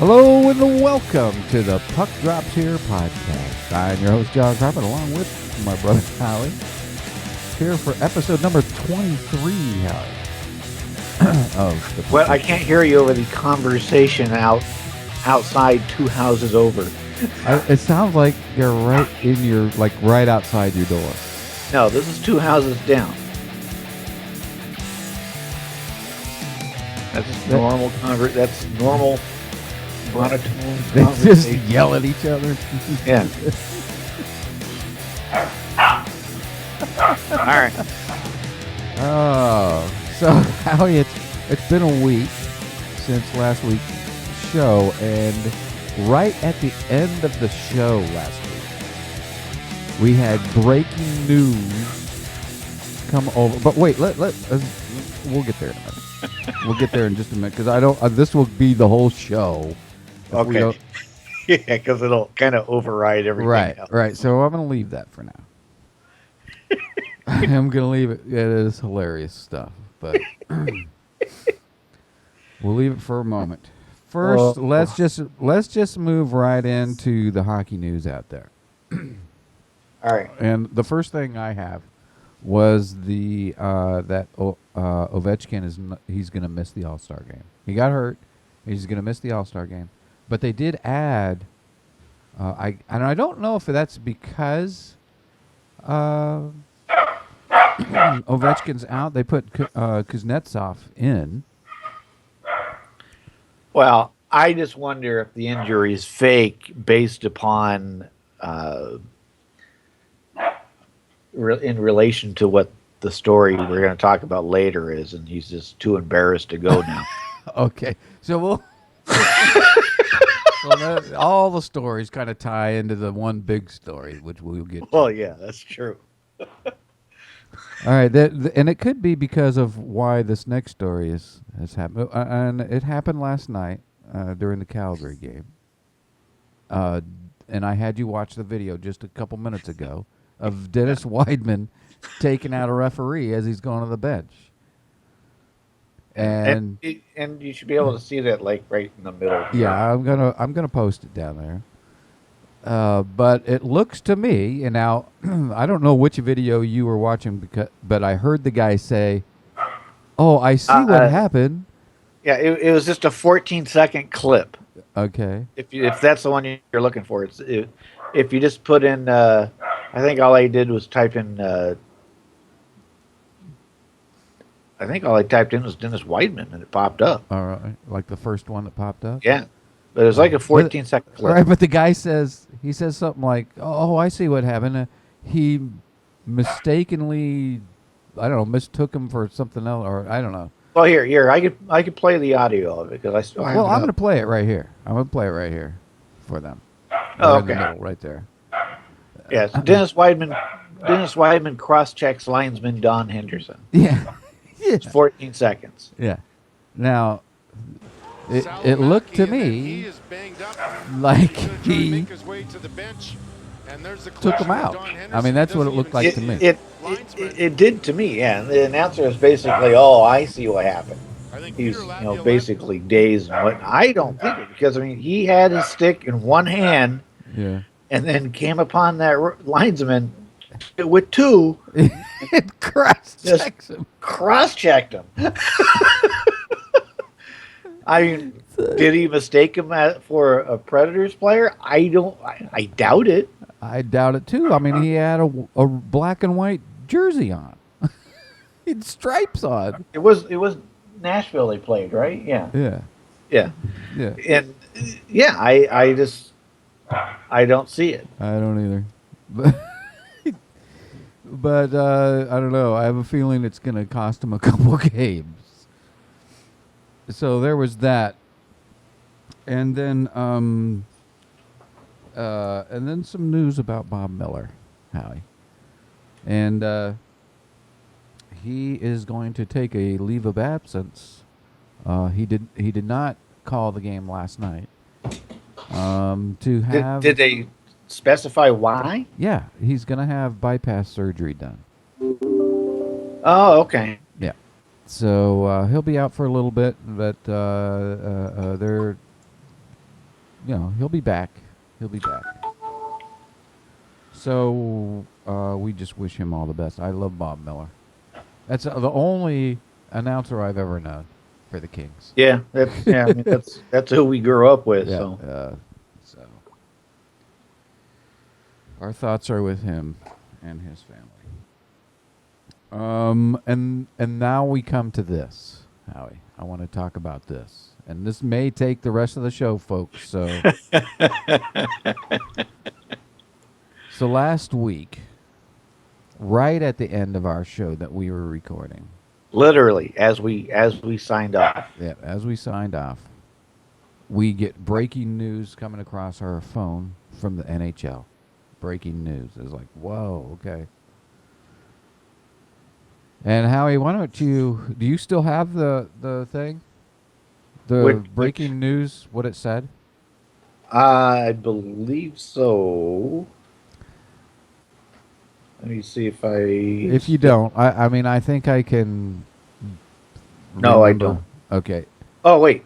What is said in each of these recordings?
Hello and welcome to the Puck Drops Here podcast. I'm your host, Jon Carpet, along with my brother, Howie. Here for episode number 23, Howie. Well, I can't hear you over the conversation outside 2 houses over. It sounds like you're right in your, right outside your door. No, this is 2 houses down. That's normal That's normal monotone They just yell at each other. Yeah. All right. Oh, so Howie, it's been a week since last week's show, and right at the end of the show last week, we had breaking news come over. But wait, we'll get there in a minute. We'll get there in just a minute because I don't. This will be the whole show. Okay. Yeah, because it'll kind of override everything else. Right. So I'm going to leave that for now. I'm going to leave it. It is hilarious stuff, but we'll leave it for a moment. First, let's just move right into the hockey news out there. All right. And the first thing I have was that Ovechkin he's going to miss the All-Star game. He got hurt. He's going to miss the All-Star game. But they did add. I don't know if that's because Ovechkin's out. They put Kuznetsov in. Well, I just wonder if the injury is fake based upon in relation to what the story we're going to talk about later is, and he's just too embarrassed to go now. Okay, so we'll. All the stories kind of tie into the one big story, which we'll get to. Well, yeah, that's true. All right, and it could be because of why this next story has happened. And it happened last night during the Calgary game. And I had you watch the video just a couple minutes ago of Dennis Wideman taking out a referee as he's going to the bench. And you should be able to see that right in the middle. Yeah, I'm gonna post it down there. But it looks to me, and now I don't know which video you were watching, but I heard the guy say, "Oh, I see what happened." Yeah, it was just a 14-second clip. Okay. If that's the one you're looking for, if you just put in, I think all I did was type in. I think all I typed in was Dennis Wideman, and it popped up. All right, like the first one that popped up. Yeah, but it was like a 14-second clip. Right, but the guy says something like, "Oh, I see what happened. He mistakenly, I don't know, mistook him for something else, or I don't know." Well, here, I could play the audio of it because I still have. Well, I'm going to play it right here. I'm going to play it right here for them. Oh, in okay. the middle, right there. Yes, Dennis Wideman cross-checks linesman Don Henderson. Yeah. It's 14 seconds. Yeah. Now, it looked to me like he took him out. I mean, that's what it looked like to me. It did to me, yeah. The announcer is basically, "Oh, I see what happened." He's, basically dazed and what. I don't think it, because he had his stick in one hand, yeah, and then came upon that linesman with two. It cross-checked him. I mean, did he mistake him for a Predators player? I doubt it. I doubt it too. I mean, he had a black and white jersey on. He had stripes on. It was Nashville they played, right? Yeah. Yeah. And yeah, I don't see it. I don't either. But I don't know. I have a feeling it's going to cost him a couple of games. So there was that, and then some news about Bob Miller, Howie, and he is going to take a leave of absence. He did not call the game last night. To have did they specify why? Yeah, he's going to have bypass surgery done. Oh, okay. Yeah. So he'll be out for a little bit, but they're he'll be back. He'll be back. So we just wish him all the best. I love Bob Miller. That's the only announcer I've ever known for the Kings. Yeah, I mean, that's who we grew up with. Yeah, So our thoughts are with him and his family. And now we come to this, Howie. I want to talk about this, and this may take the rest of the show, folks. So, so last week, right at the end of our show that we were recording, literally as we signed off. Yeah, as we signed off, we get breaking news coming across our phone from the NHL. Breaking news. It's like, whoa, okay. And Howie, why don't do you still have the thing? The breaking news, what it said? I believe so. Let me see if I... If you don't, I mean, I think I can... No, I don't. Okay. Oh, wait.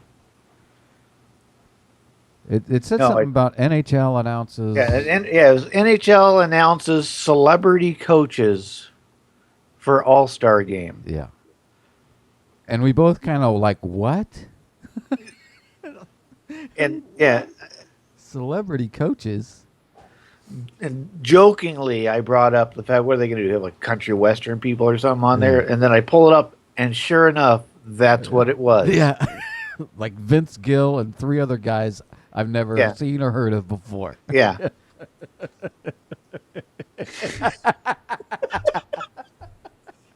It said something about NHL announces... Yeah, it was NHL announces celebrity coaches for All-Star Game. Yeah. And we both kind of like, what? And, yeah. Celebrity coaches? And jokingly, I brought up the fact, what are they going to do? Have like country western people or something on there? And then I pull it up, and sure enough, that's what it was. Yeah. Like Vince Gill and 3 other guys I've never seen or heard of before. Yeah.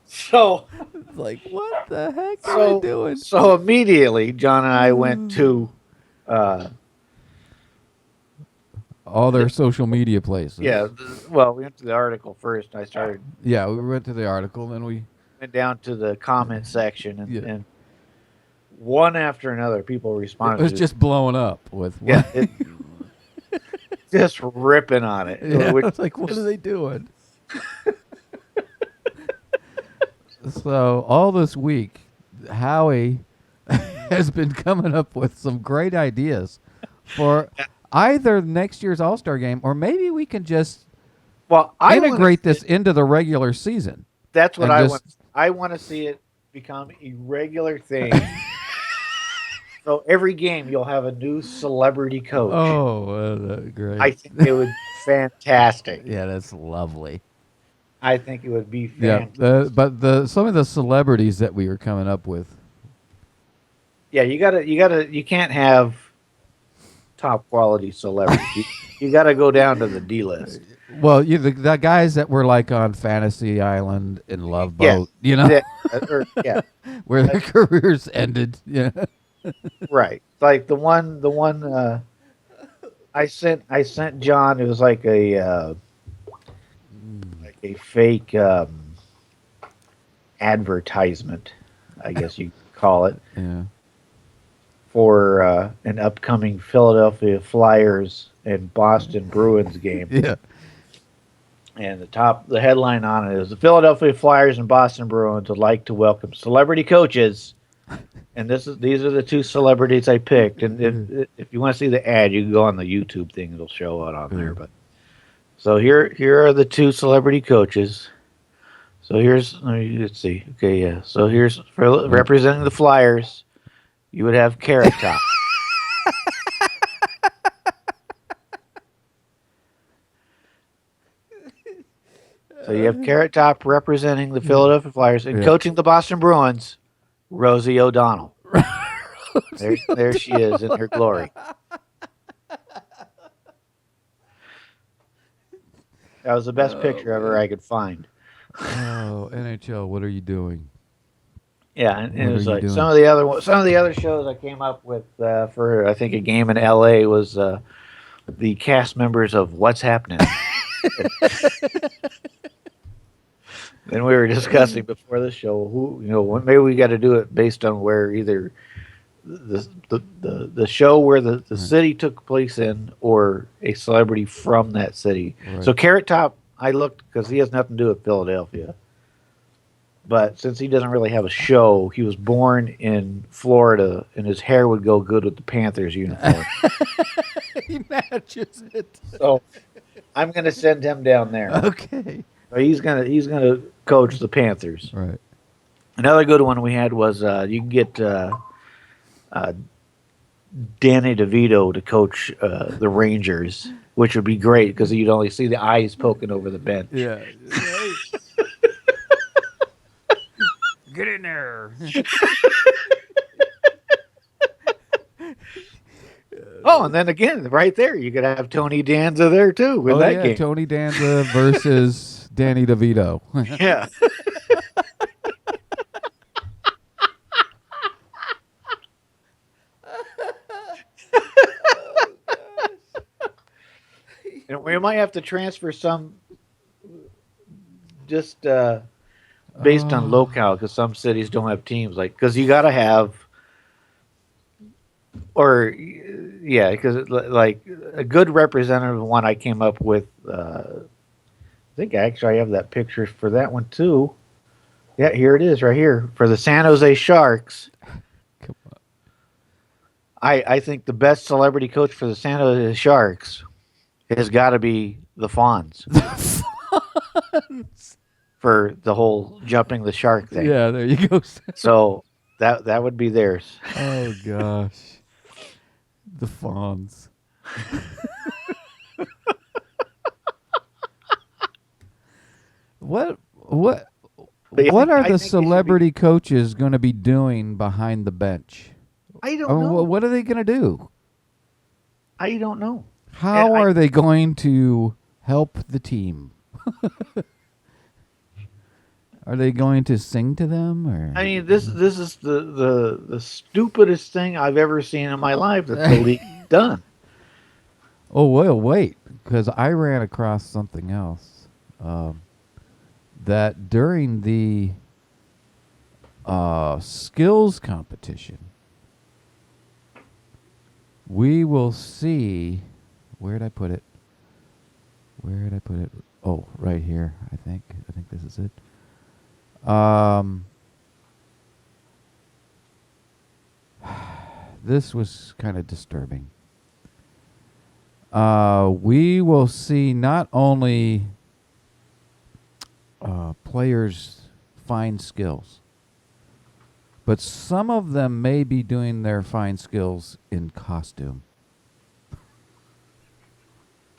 So, it's like, what the heck are they doing? So immediately, John and I went to all their social media places. Yeah, well, we went to the article first. I started. Yeah, we went to the article, then we went down to the comment section, and one after another, people responded. It was just blowing up with just ripping on it. Yeah, it's like, what are they doing? So all this week, Howie has been coming up with some great ideas for either next year's All-Star Game, or maybe we can just integrate this into the regular season. That's what I want. I want to see it become a regular thing. So every game you'll have a new celebrity coach. Oh, great. I think it would be fantastic. Yeah, that's lovely. I think it would be fantastic. But some of the celebrities that we were coming up with. Yeah, you can't have top quality celebrities. you got to go down to the D list. Well, the guys that were like on Fantasy Island and Love Boat, where their careers ended. Yeah. Right. Like the one I sent John, it was like a fake advertisement, I guess you call it. Yeah. For an upcoming Philadelphia Flyers and Boston Bruins game. Yeah. And the headline on it is, the Philadelphia Flyers and Boston Bruins would like to welcome celebrity coaches. And these are the 2 celebrities I picked. And if you want to see the ad, you can go on the YouTube thing; it'll show it on there. But so here are the 2 celebrity coaches. So let's see. Okay, yeah. So here's for representing the Flyers, you would have Carrot Top. So you have Carrot Top representing the Philadelphia Flyers, and coaching the Boston Bruins, Rosie O'Donnell. There she is in her glory. That was the best picture ever I could find. Oh, NHL, what are you doing? Yeah, and it was like some of the other shows I came up with for, I think, a game in LA was the cast members of What's Happening. Then we were discussing before the show maybe we got to do it based on where either the show where the city took place in, or a celebrity from that city. Right. So Carrot Top, I looked because he has nothing to do with Philadelphia. But since he doesn't really have a show, he was born in Florida, and his hair would go good with the Panthers uniform. He matches it. So I'm going to send him down there. Okay. So he's gonna coach the Panthers. Right. Another good one we had was you can get Danny DeVito to coach the Rangers, which would be great because you'd only see the eyes poking over the bench. Yeah. Get in there. Oh, and then again, right there, you could have Tony Danza there too in that game. Tony Danza versus Danny DeVito. Yeah. And we might have to transfer some just based on locale because some cities don't have teams because you got to have because like a good representative one I came up with I think actually I have that picture for that one too. Yeah, here it is right here for the San Jose Sharks. Come on. I think the best celebrity coach for the San Jose Sharks has got to be the Fonz. For the whole jumping the shark thing. Yeah, there you go. So that would be theirs. Oh gosh. The Fonz. What are the celebrity coaches going to be doing behind the bench? I don't know. What are they going to do? I don't know. How are they going to help the team? Are they going to sing to them? Or I mean, this is the stupidest thing I've ever seen in my life that the league done. Oh, well, wait, because I ran across something else. That during the skills competition, we will see. Where did I put it? Oh, right here. I think this is it. This was kind of disturbing. We will see not only players fine skills, but some of them may be doing their fine skills in costume.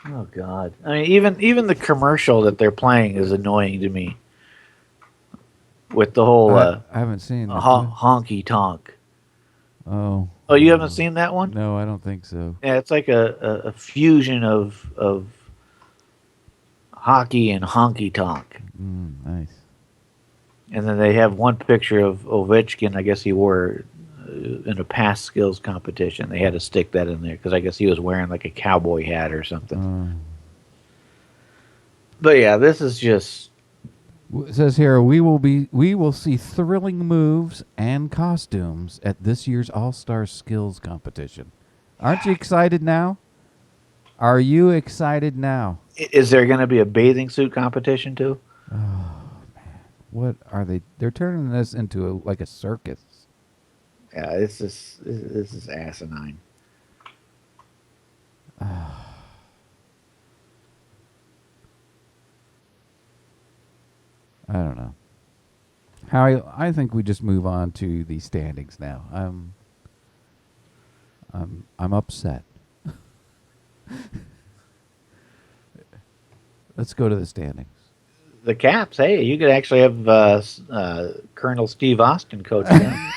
Oh God! I mean, even the commercial that they're playing is annoying to me. With the whole I haven't seen honky tonk. Oh, you haven't seen that one? No, I don't think so. Yeah, it's like a fusion of hockey and honky tonk. Nice. And then they have one picture of Ovechkin. I guess he wore in a past skills competition. They had to stick that in there because I guess he was wearing like a cowboy hat or something. But yeah, this is just. It says here we will see thrilling moves and costumes at this year's All-Star Skills competition. Aren't you excited now? Are you excited now? Is there going to be a bathing suit competition too? Oh man, what are they? They're turning this into like a circus. Yeah, this is asinine. I don't know. Howie, I think we just move on to the standings now. I'm upset. Let's go to the standings. The Caps. Hey, you could actually have Colonel Steve Austin coach them.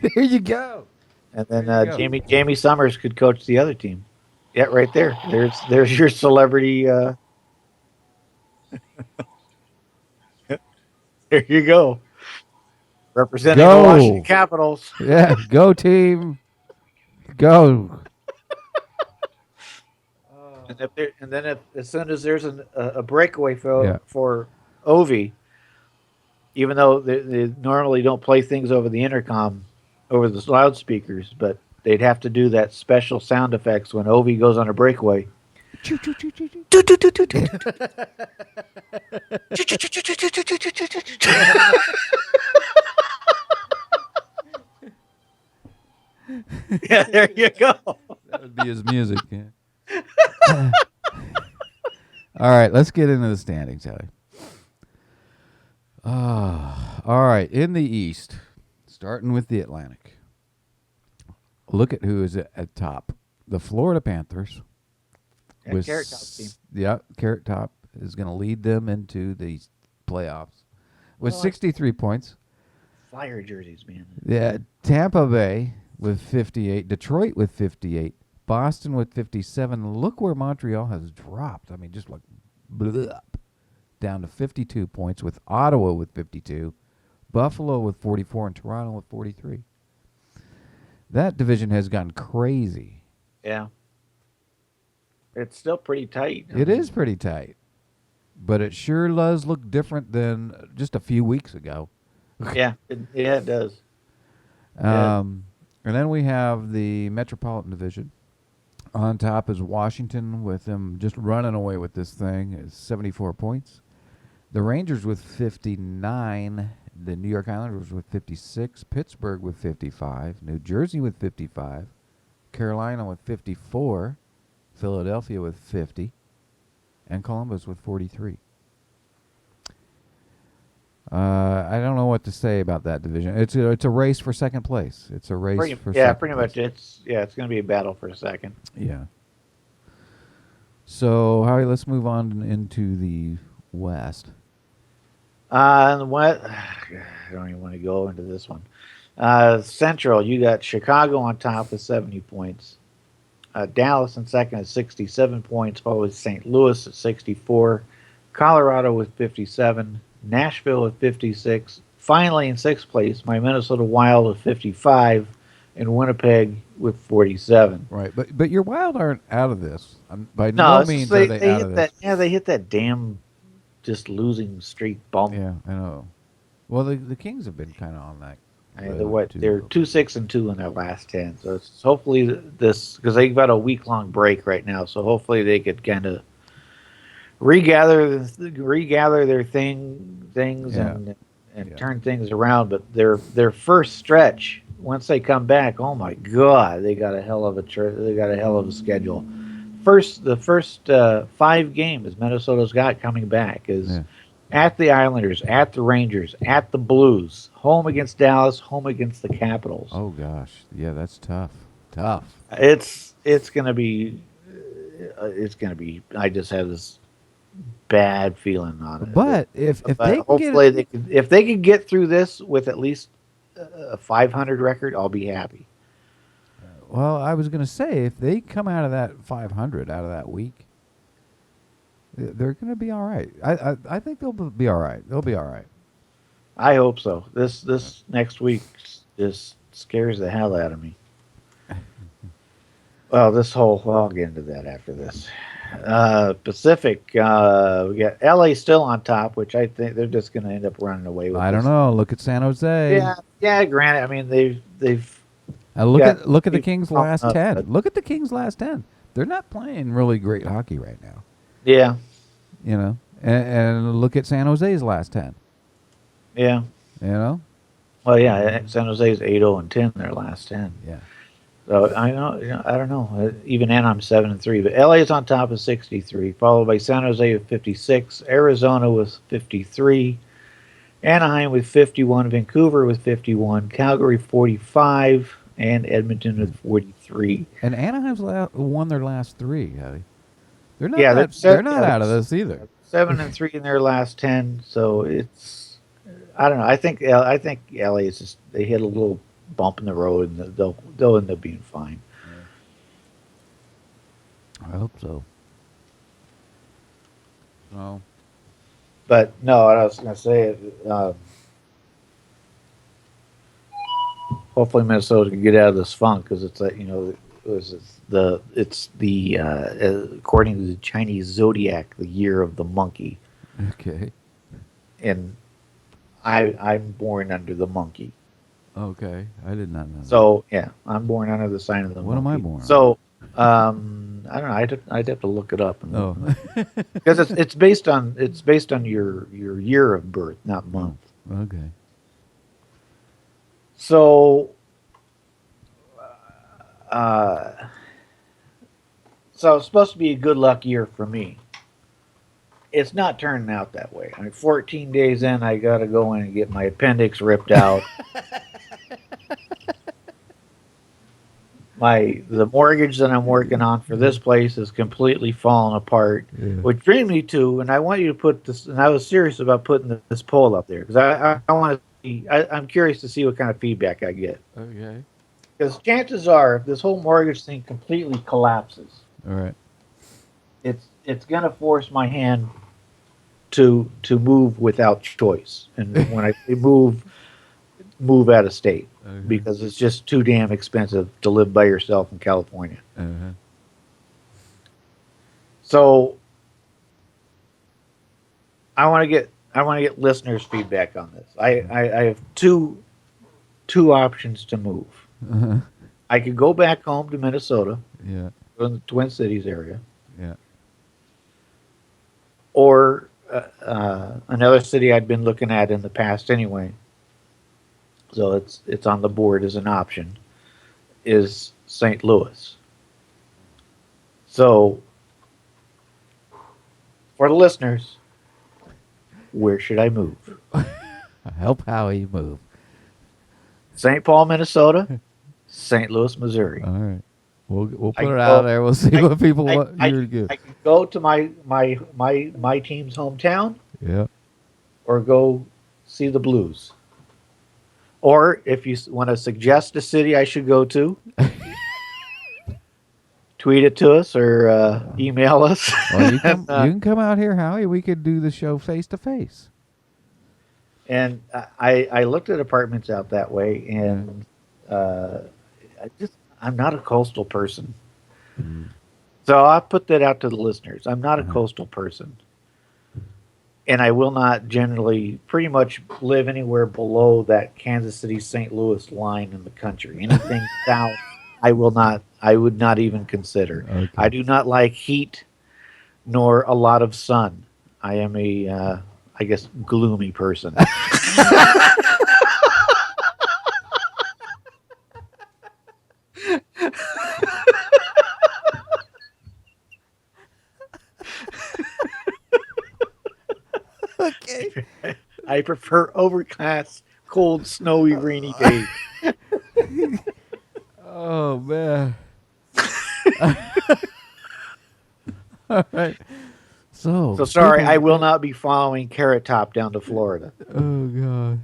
There you go. And then Jamie Summers could coach the other team. Yeah, right there. There's your celebrity. There you go. Representing the Washington Capitals. Yeah, go team. Go. And then as soon as there's a breakaway for Ovi, even though they normally don't play things over the intercom, over the loudspeakers, but they'd have to do that special sound effects when Ovi goes on a breakaway. Yeah, there you go. That would be his music. Yeah. All right, let's get into the standings, Howie. All right, in the East, starting with the Atlantic. Look at who is at top. The Florida Panthers. Yeah, Carrot Top team. Yeah, Carrot Top is going to lead them into the playoffs with 63 points. Flyer jerseys, man. Yeah, Tampa Bay with 58, Detroit with 58, Boston with 57. Look where Montreal has dropped. I mean, just like down to 52 points with Ottawa with 52, Buffalo with 44, and Toronto with 43. That division has gone crazy. Yeah. It's still pretty tight. It is pretty tight, but it sure does look different than just a few weeks ago. Yeah, it does. And then we have the Metropolitan Division. On top is Washington with them just running away with this thing. It's 74 points. The Rangers with 59. The New York Islanders with 56. Pittsburgh with 55. New Jersey with 55. Carolina with 54. Philadelphia with 50. And Columbus with 43. I don't know what to say about that division. It's a race for second place. It's a race for second pretty place. much. It's going to be a battle for a second. Yeah. So, Howie, let's move on into the West. What? I don't even want to go into this one. Central, you got Chicago on top with 70 points. Dallas in second at 67 points, followed with St. Louis at 64. Colorado with 57. Nashville with 56. Finally, in sixth place, my Minnesota Wild with 55, and Winnipeg with 47. Right, but your Wild aren't out of this. By no means are they out of this. They hit that damn just losing streak bump. Yeah, I know. Well, the Kings have been kind of on that. They're 2-6-2 in their last 10. So it's hopefully this, because they've got a week-long break right now. So hopefully they could kind of regather their things and turn things around. But their first stretch, once they come back, oh my God, they got a hell of a schedule. The first 5 games Minnesota's got coming back is at the Islanders, at the Rangers, at the Blues, home against Dallas, home against the Capitals. Oh gosh, yeah, that's tough. Tough. It's gonna be. I just have this bad feeling on it. But if they can get through this with at least a 500 record, I'll be happy. Well, I was going to say, if they come out of that 500 out of that week, they're going to be all right. I think they'll be all right. They'll be all right. I hope so. This next week just scares the hell out of me. Well, I'll get into that after this. Pacific, we got LA still on top, which I think they're just going to end up running away with. I don't know. Look at San Jose. Yeah. Granted, I mean they've. Look at the Kings' last 10. Look at the Kings' last 10. They're not playing really great hockey right now. Yeah. You know, and look at San Jose's last 10. Yeah. You know. Well, yeah, San Jose's 8-0-10 their last 10. Yeah. So I don't know. Even Anaheim's 7-3, but LA is on top of 63, followed by San Jose with 56, Arizona with 53, Anaheim with 51, Vancouver with 51, Calgary 45, and Edmonton with 43. And Anaheim's won their last 3. Howie. They're not. They're not out of this either. 7-3 in their last 10. So it's. I don't know. I think LA is just, they hit a little bump in the road, and they'll end up being fine. I hope so. No. But no, what I was going to say, hopefully Minnesota can get out of this funk, because it's like, it's the according to the Chinese Zodiac, the year of the monkey. Okay. And I'm born under the monkey. Okay, I did not know. So yeah, I'm born under the sign of the monkey. What am I born? So I don't know. I'd have to look it up. Because it's based on your year of birth, not month. Okay. So So it's supposed to be a good luck year for me. It's not turning out that way. I mean, 14 days in, I got to go in and get my appendix ripped out. The mortgage that I'm working on for this place is completely falling apart, which brings me to, and I want you to put this, and I was serious about putting this poll up there because I want to see, I'm curious to see what kind of feedback I get. Okay. Because chances are, if this whole mortgage thing completely collapses, All right. it's going to force my hand to move without choice, and when I say move out of state because it's just too damn expensive to live by yourself in California. So I want to get listeners' feedback on this. I have two options to move. I could go back home to Minnesota, Yeah. in the Twin Cities area, Yeah. or another city I'd been looking at in the past anyway. So it's on the board as an option. Is St. Louis. So for the listeners, where should I move? Help Howie move. St. Paul, Minnesota, St. Louis, Missouri. All right. We'll put it out there. We'll see what people want you to do. I can go to my team's hometown. Yeah. Or go see the Blues. Or if you want to suggest a city I should go to, tweet it to us or email us. Well, you can come out here, Howie. We could do the show face to face. And I looked at apartments out that way, and I'm not a coastal person. So I'll put that out to the listeners. I'm not a coastal person. And I will not generally pretty much live anywhere below that Kansas City, St. Louis line in the country. Anything south, I would not even consider. Okay. I do not like heat nor a lot of sun. I am a, I guess, gloomy person. Okay. I prefer overcast, cold, snowy, rainy days. Oh, man. All right. So sorry, I will not be following Carrot Top down to Florida. Oh, gosh.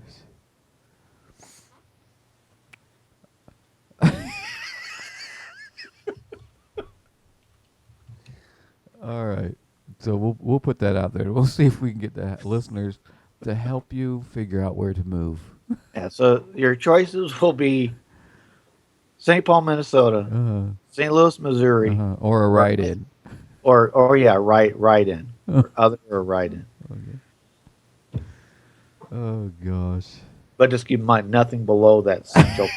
All right. So we'll put that out there. We'll see if we can get the listeners to help you figure out where to move. Yeah, so your choices will be St. Paul, Minnesota, St. Louis, Missouri, or a write-in, or write-in, or other or write-in. Okay. Oh gosh! But just keep in mind nothing below that central.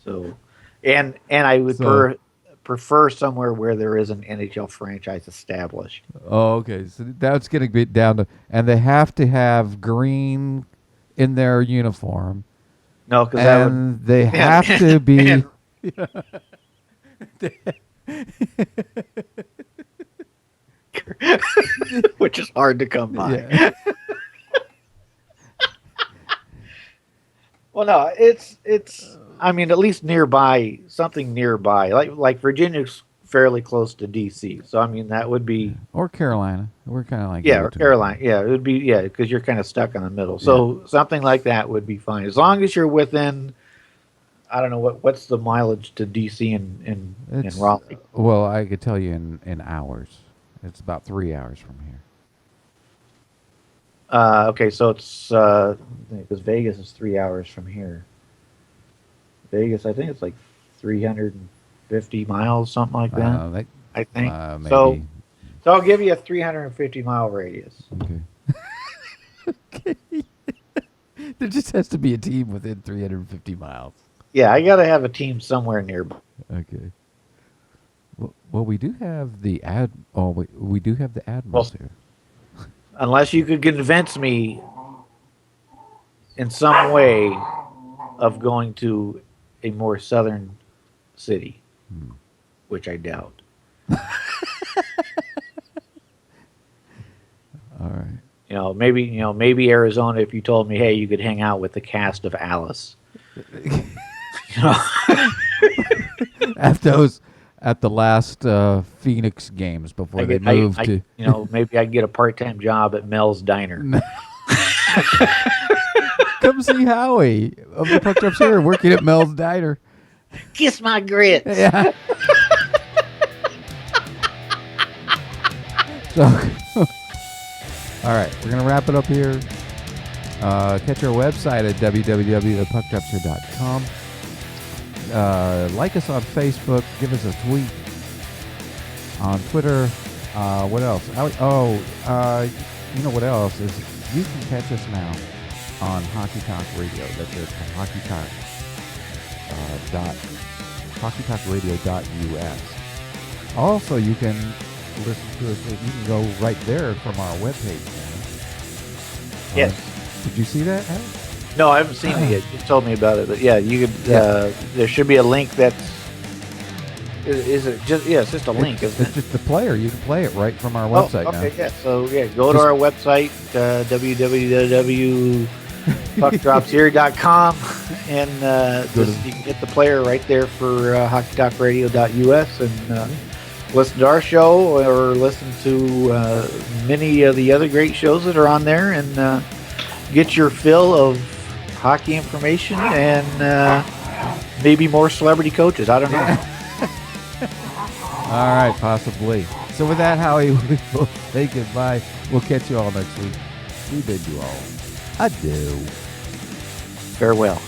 So, and I would prefer somewhere where there is an NHL franchise established. Oh, okay. So that's going to be down to, and they have to have green in their uniform. No, because they have to be. Which is hard to come by. Yeah. Well, no, it's. I mean, at least nearby, something nearby. Like Virginia's fairly close to D.C., so I mean that would be. Or Carolina. We're kind of like. Yeah, or Carolina. Yeah, it would be because you're kind of stuck in the middle. So something like that would be fine as long as you're within. I don't know what's the mileage to D.C. and Raleigh. Well, I could tell you in hours. It's about 3 hours from here. Okay, so it's because Vegas is 3 hours from here. Vegas, I think it's like 350 miles, something like that. I think maybe. So I'll give you a 350-mile radius. Okay. Okay. There just has to be a team within 350 miles. Yeah, I got to have a team somewhere nearby. Okay. Well, we do have the we do have the Admirals here. Unless you could convince me in some way of going to a more southern city, which I doubt. All right. Maybe Arizona. If you told me, hey, you could hang out with the cast of Alice. At the last Phoenix games before they moved to. Maybe I could get a part-time job at Mel's Diner. Come see Howie of the Puck Drops here working at Mel's Diner. Kiss my grits. Yeah. So, all right, we're going to wrap it up here. Catch our website at www.puckdropshere.com. Like us on Facebook. Give us a tweet on Twitter. What else? You know what else is? You can catch us now on Hockey Talk Radio. That's it. HockeyTalkRadio.us. Also, you can listen to us. You can go right there from our webpage. Yes. Did you see that, Adam? No, I haven't seen it yet. You told me about it, but yeah, you could. There should be a link that's. Is it just? Yeah, it's just a link. It's just the player. You can play it right from our website now. Okay, yeah. So go to our website, www.puckdropshere.com, and you can get the player right there for hockeytalkradio.us and listen to our show or listen to many of the other great shows that are on there and get your fill of hockey information and maybe more celebrity coaches. I don't know. All right, possibly. So with that, Howie, we will say goodbye. We'll catch you all next week. We bid you all adieu. Farewell.